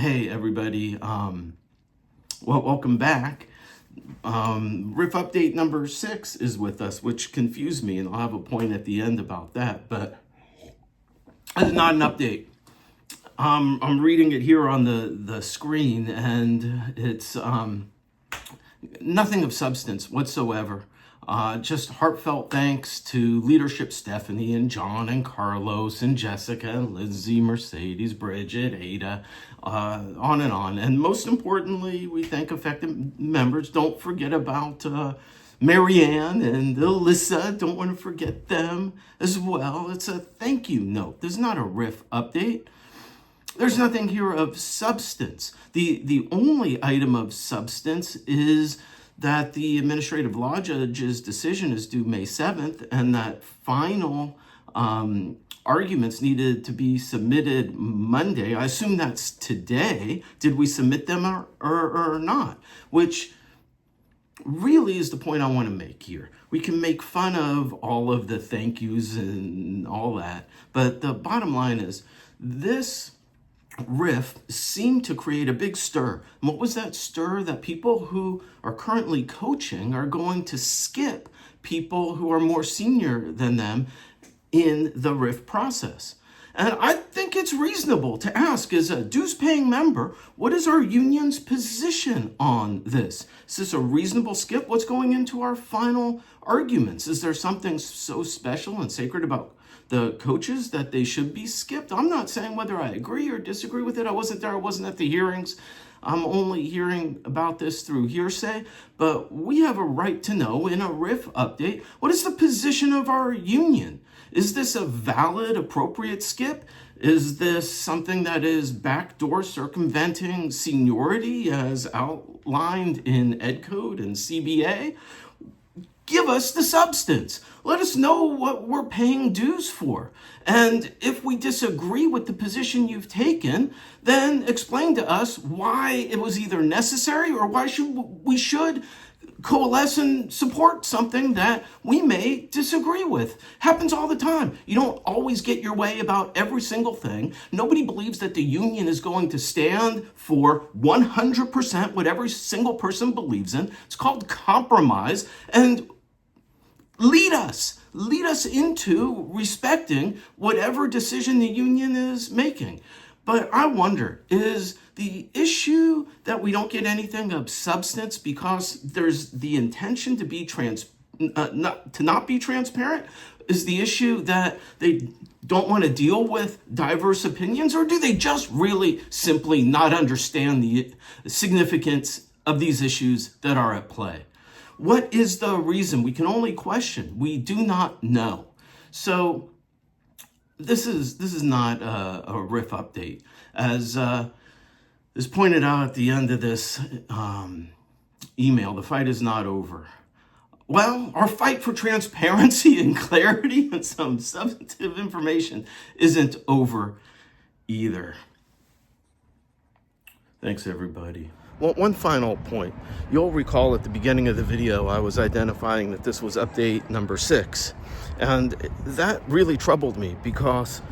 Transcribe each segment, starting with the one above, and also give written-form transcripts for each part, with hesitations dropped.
Hey everybody, welcome back. RIF update number 6 is with us, which confused me, and I'll have a point at the end about that, but it's not an update. I'm reading it here on the screen, and it's nothing of substance whatsoever. Just heartfelt thanks to leadership Stephanie and John and Carlos and Jessica and Lindsay, Mercedes, Bridget, Ada, on and on. And most importantly, we thank affected members. Don't forget about Marianne and Alyssa. Don't want to forget them as well. It's a thank you note. This is not a RIF update. There's nothing here of substance. The only item of substance is that the administrative law judge's decision is due May 7th, and that final arguments needed to be submitted Monday. I assume that's today. Did we submit them or not? Which really is the point I want to make here. We can make fun of all of the thank yous and all that, but the bottom line is this RIF seemed to create a big stir. And what was that stir? That people who are currently coaching are going to skip people who are more senior than them in the RIF process. And I think it's reasonable to ask, as a dues-paying member, what is our union's position on this? Is this a reasonable skip? What's going into our final arguments? Is there something so special and sacred about the coaches that they should be skipped? I'm not saying whether I agree or disagree with it. I wasn't there. I wasn't at the hearings. I'm only hearing about this through hearsay. But we have a right to know in a RIF update, what is the position of our union? Is this a valid, appropriate skip? Is this something that is backdoor circumventing seniority as outlined in Ed Code and CBA? Give us the substance. Let us know what we're paying dues for. And if we disagree with the position you've taken, then explain to us why it was either necessary or why we should coalesce and support something that we may disagree with. Happens all the time. You don't always get your way about every single thing. Nobody believes that the union is going to stand for 100% what every single person believes in. It's called compromise. And lead us into respecting whatever decision the union is making. But I wonder, is the issue that we don't get anything of substance because there's the intention to be not be transparent? Is the issue that they don't want to deal with diverse opinions, or do they just really simply not understand the significance of these issues that are at play? What is the reason? We can only question. We do not know. So this is not a RIF update. As is pointed out at the end of this email, the fight is not over. Well, our fight for transparency and clarity and some substantive information isn't over either. Thanks, everybody. Well, one final point. You'll recall at the beginning of the video, I was identifying that this was update number 6. And that really troubled me because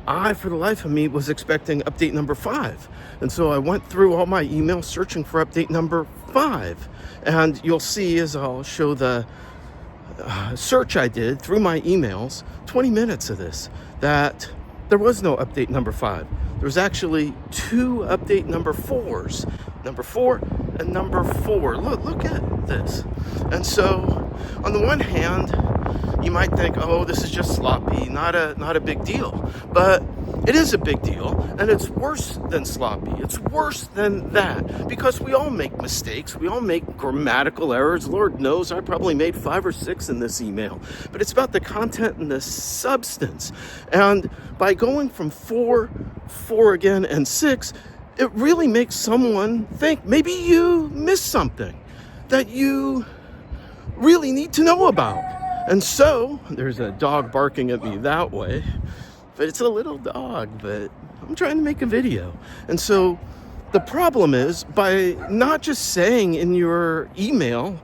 I, for the life of me, was expecting update number 5. And so I went through all my emails searching for update number 5. And you'll see, as I'll show the search I did through my emails, 20 minutes of this, that there was no update number 5. There's actually 2 update number 4s, number 4 and number 4. Look at this. And so, on the one hand, you might think, oh, this is just sloppy, not a big deal. But it is a big deal, and it's worse than sloppy. It's worse than that, because we all make mistakes. We all make grammatical errors. Lord knows I probably made 5 or 6 in this email. But it's about the content and the substance. And by going from 4 again, and 6, it really makes someone think maybe you missed something that you really need to know about. And so, there's a dog barking at me that way, but it's a little dog, but I'm trying to make a video. And so, the problem is, by not just saying in your email,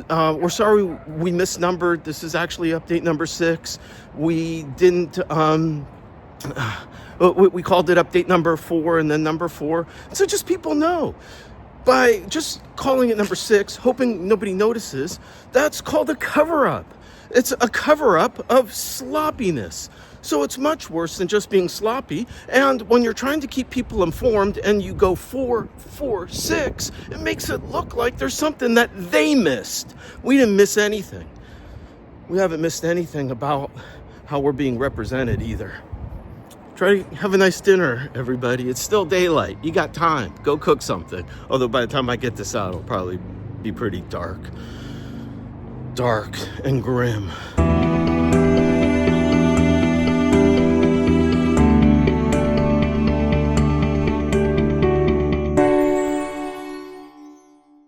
we're sorry we misnumbered, this is actually update number 6, we didn't We called it update number 4 and then number 4. So just people know. By just calling it number 6, hoping nobody notices, that's called a cover-up. It's a cover-up of sloppiness. So it's much worse than just being sloppy. And when you're trying to keep people informed and you go 4, 4, 6, it makes it look like there's something that they missed. We didn't miss anything. We haven't missed anything about how we're being represented either. Try to have a nice dinner, everybody. It's still daylight. You got time. Go cook something. Although by the time I get this out, it'll probably be pretty dark. Dark and grim.